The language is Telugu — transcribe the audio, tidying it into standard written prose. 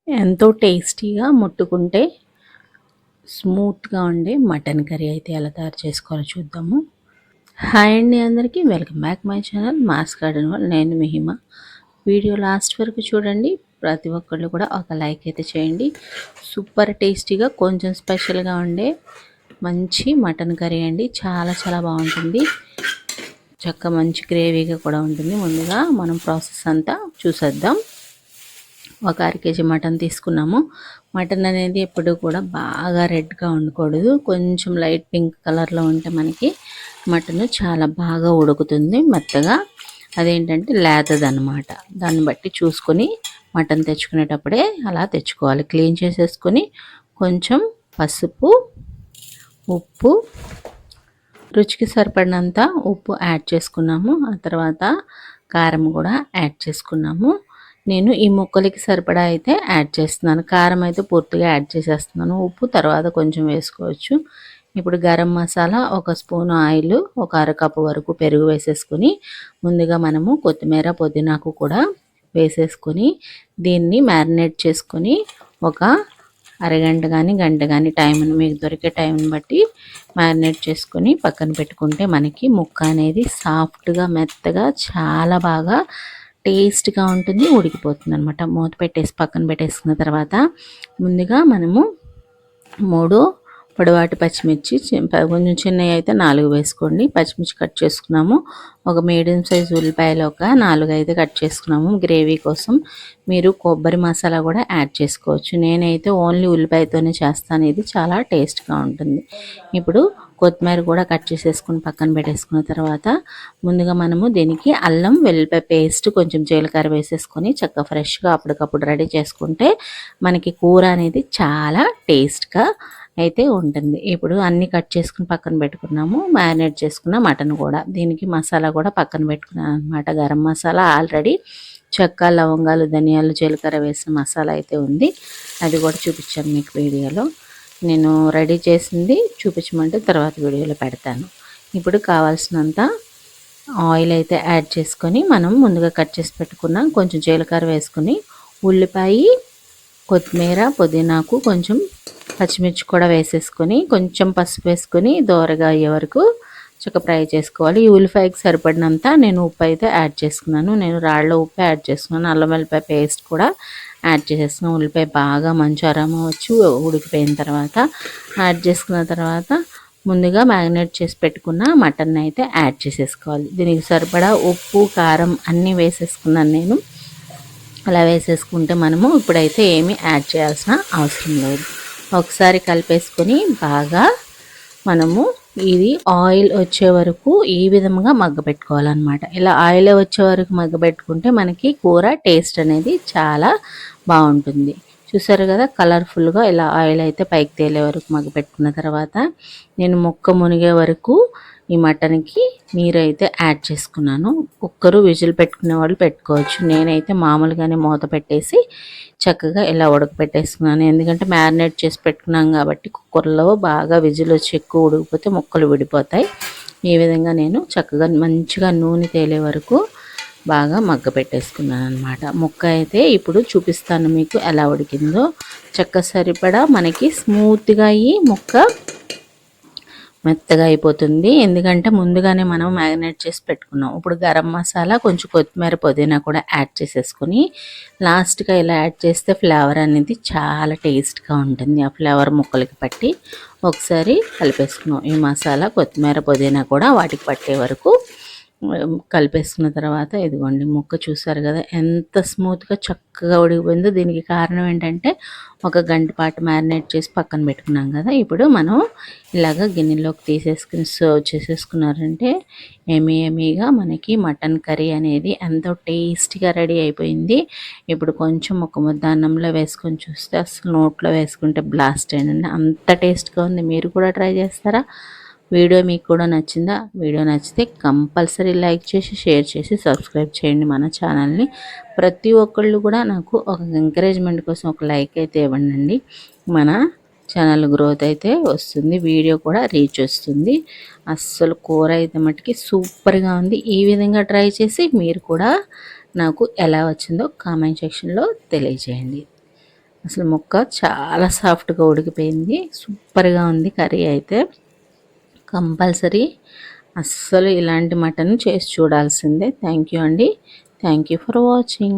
ఎంతో టేస్టీగా ముట్టుకుంటే స్మూత్గా ఉండే మటన్ కర్రీ అయితే ఎలా తయారు చేసుకోవాలో చూద్దాము. హాయ్ అండి, అందరికీ welcome back my channel MOS garden world. నేను మిహిమ. వీడియో లాస్ట్ వరకు చూడండి. ప్రతి ఒక్కళ్ళు కూడా ఒక లైక్ అయితే చేయండి. సూపర్ టేస్టీగా కొంచెం స్పెషల్గా ఉండే మంచి మటన్ కర్రీ అండి. చాలా చాలా బాగుంటుంది. మంచి గ్రేవీగా కూడా ఉంటుంది. ముందుగా మనం ప్రాసెస్ అంతా చూసేద్దాం. ఒక అర కేజీ మటన్ తీసుకున్నాము. మటన్ అనేది ఎప్పుడు కూడా బాగా రెడ్గా ఉండకూడదు. కొంచెం లైట్ పింక్ కలర్లో ఉంటే మనకి మటన్ చాలా బాగా ఉడుకుతుంది మెత్తగా. అదేంటంటే లేతదనమాట. దాన్ని బట్టి చూసుకొని మటన్ తెచ్చుకునేటప్పుడే అలా తెచ్చుకోవాలి. క్లీన్ చేసేసుకొని కొంచెం పసుపు, ఉప్పు, రుచికి సరిపడినంత ఉప్పు యాడ్ చేసుకున్నాము. ఆ తర్వాత కారం కూడా యాడ్ చేసుకున్నాము. నేను ఈ ముక్కలకి సరిపడా అయితే యాడ్ చేస్తున్నాను. కారం అయితే పూర్తిగా యాడ్ చేసేస్తున్నాను. ఉప్పు తర్వాత కొంచెం వేసుకోవచ్చు. ఇప్పుడు గరం మసాలా, ఒక స్పూన్ ఆయిల్, ఒక అరకప్పు వరకు పెరుగు వేసేసుకొని ముందుగా మనము కొత్తిమీర, పుదీనాకు కూడా వేసేసుకొని దీన్ని మ్యారినేట్ చేసుకొని ఒక అరగంట కానీ గంట కానీ టైంని మీకు దొరికే టైంని బట్టి మ్యారినేట్ చేసుకొని పక్కన పెట్టుకుంటే మనకి ముక్క అనేది సాఫ్ట్గా మెత్తగా చాలా బాగా టేస్ట్గా ఉంటుంది, ఉడికిపోతుంది అనమాట. మూత పెట్టేసి పక్కన పెట్టేసుకున్న తర్వాత ముందుగా మనము 3 పొడవాటి పచ్చిమిర్చి, కొంచెం చిన్నవి అయితే 4 వేసుకోండి. పచ్చిమిర్చి కట్ చేసుకున్నాము. ఒక మీడియం సైజు ఉల్లిపాయలు ఒక 4 అయితే కట్ చేసుకున్నాము. గ్రేవీ కోసం మీరు కొబ్బరి మసాలా కూడా యాడ్ చేసుకోవచ్చు. నేనైతే ఓన్లీ ఉల్లిపాయతోనే చేస్తాను. ఇది చాలా టేస్ట్గా ఉంటుంది. ఇప్పుడు కొత్తిమీర కూడా కట్ చేసేసుకుని పక్కన పెట్టేసుకున్న తర్వాత ముందుగా మనము దీనికి అల్లం వెల్లిపాయ పేస్ట్, కొంచెం జీలకర్ర వేసేసుకొని చక్కగా ఫ్రెష్గా అప్పటికప్పుడు రెడీ చేసుకుంటే మనకి కూర అనేది చాలా టేస్ట్గా అయితే ఉంటుంది. ఇప్పుడు అన్నీ కట్ చేసుకుని పక్కన పెట్టుకున్నాము. మ్యారినేట్ చేసుకున్న మటన్ కూడా, దీనికి మసాలా కూడా పక్కన పెట్టుకున్నాను అనమాట. గరం మసాలా ఆల్రెడీ చెక్క, లవంగాలు, ధనియాలు, జీలకర్ర వేసిన మసాలా అయితే ఉంది. అది కూడా చూపించాను మీకు వీడియోలో. నేను రెడీ చేసింది చూపించమంటే తర్వాత వీడియోలో పెడతాను. ఇప్పుడు కావాల్సినంత ఆయిల్ అయితే యాడ్ చేసుకొని మనం ముందుగా కట్ చేసి పెట్టుకున్న కొంచెం జీలకర్ర వేసుకొని ఉల్లిపాయ, కొత్తిమీర, పుదీనాకు, కొంచెం పచ్చిమిర్చి కూడా వేసేసుకొని కొంచెం పసుపు వేసుకొని దోరగా అయ్యే వరకు ఫ్రై చేసుకోవాలి. ఈ ఉల్లిపాయకి సరిపడినంత నేను ఉప్పు అయితే యాడ్ చేసుకున్నాను. నేను రాళ్ళ ఉప్పు యాడ్ చేసుకున్నాను. అల్లం వెల్లిపాయ పేస్ట్ కూడా యాడ్ చేసేస్తున్నాను. ఉల్లిపాయ బాగా మంచి అరమ వచ్చి ఉడికిపోయిన తర్వాత యాడ్ చేసుకున్న తర్వాత ముందుగా మ్యారినేట్ చేసి పెట్టుకున్న మటన్ అయితే యాడ్ చేసేసుకోవాలి. దీనికి సరిపడా ఉప్పు, కారం అన్నీ వేసేసుకున్నాను నేను. అలా వేసేసుకుంటే మనము ఇప్పుడైతే ఏమీ యాడ్ చేయాల్సిన అవసరం లేదు. ఒకసారి కలిపేసుకొని బాగా మనము ఇది ఆయిల్ వచ్చే వరకు ఈ విధంగా మగ్గబెట్టుకోవాలన్నమాట. ఇలా ఆయిల్ వచ్చే వరకు మగ్గబెట్టుకుంటే మనకి కూర టేస్ట్ అనేది చాలా బాగుంటుంది. చూసారు కదా, కలర్ఫుల్గా ఇలా ఆయిల్ అయితే పైకి తేలే వరకు మగ్గబెట్టుకున్న తర్వాత నేను ముక్క మునిగే వరకు ఈ మటన్కి నీరు అయితే యాడ్ చేసుకున్నాను. కుక్కరు విజిల్ పెట్టుకునే వాళ్ళు పెట్టుకోవచ్చు. నేనైతే మామూలుగానే మూత పెట్టేసి చక్కగా ఇలా ఉడకపెట్టేసుకున్నాను. ఎందుకంటే మ్యారినేట్ చేసి పెట్టుకున్నాం కాబట్టి కుక్కర్లో బాగా విజిల్ వచ్చి ఎక్కువ ఉడికిపోతే ముక్కలు విడిపోతాయి. ఈ విధంగా నేను చక్కగా మంచిగా నూనె తేలే వరకు బాగా మగ్గ పెట్టేసుకున్నాను అనమాట. ముక్క అయితే ఇప్పుడు చూపిస్తాను మీకు ఎలా ఉడికిందో. సరిపడా మనకి స్మూత్గా అయ్యి ముక్క మెత్తగా అయిపోతుంది. ఎందుకంటే ముందుగానే మనం మ్యారినేట్ చేసి పెట్టుకున్నాం. ఇప్పుడు గరం మసాలా, కొంచెం కొత్తిమీర, పుదీనా కూడా యాడ్ చేసేసుకొని లాస్ట్గా ఇలా యాడ్ చేస్తే ఫ్లేవర్ అనేది చాలా టేస్ట్గా ఉంటుంది. ఆ ఫ్లేవర్ ముక్కలకి పట్టి ఒకసారి కలిపేసుకున్నాం. ఈ మసాలా, కొత్తిమీర, పుదీనా కూడా వాటికి పట్టే వరకు కలిపేసుకున్న తర్వాత ఇదిగోండి ముక్క చూసారు కదా ఎంత స్మూత్గా చక్కగా ఉడికిపోయిందో. దీనికి కారణం ఏంటంటే ఒక గంట పాటు మ్యారినేట్ చేసి పక్కన పెట్టుకున్నాం కదా. ఇప్పుడు మనం ఇలాగ గిన్నెలోకి తీసేసుకుని సర్వ్ చేసేసుకున్నారంటే ఎమీగా మనకి మటన్ కర్రీ అనేది ఎంతో టేస్టీగా రెడీ అయిపోయింది. ఇప్పుడు కొంచెం ఒక ముద్ద అన్నంలో వేసుకొని చూస్తే అసలు నోట్లో వేసుకుంటే బ్లాస్ట్ అయ్యండి, అంత టేస్ట్గా ఉంది. మీరు కూడా ట్రై చేస్తారా? వీడియో మీకు కూడా నచ్చిందా? వీడియో నచ్చితే కంపల్సరీ లైక్ చేసి, షేర్ చేసి, సబ్స్క్రైబ్ చేయండి మన ఛానల్ని. ప్రతి ఒక్కళ్ళు కూడా నాకు ఒక ఎంకరేజ్మెంట్ కోసం ఒక లైక్ అయితే ఇవ్వండి. మన ఛానల్ గ్రోత్ అయితే వస్తుంది, వీడియో కూడా రీచ్ వస్తుంది. అస్సలు కూర అయితే మట్టుకి సూపర్గా ఉంది. ఈ విధంగా ట్రై చేసి మీరు కూడా నాకు ఎలా వచ్చిందో కామెంట్ సెక్షన్లో తెలియజేయండి. అసలు ముక్క చాలా సాఫ్ట్గా ఉడికిపోయింది. సూపర్గా ఉంది కర్రీ అయితే. కంపల్సరీ అస్సలు ఇలాంటి మటన్ చేసి చూడాల్సిందే. థ్యాంక్ యూ అండి. Thank you for watching.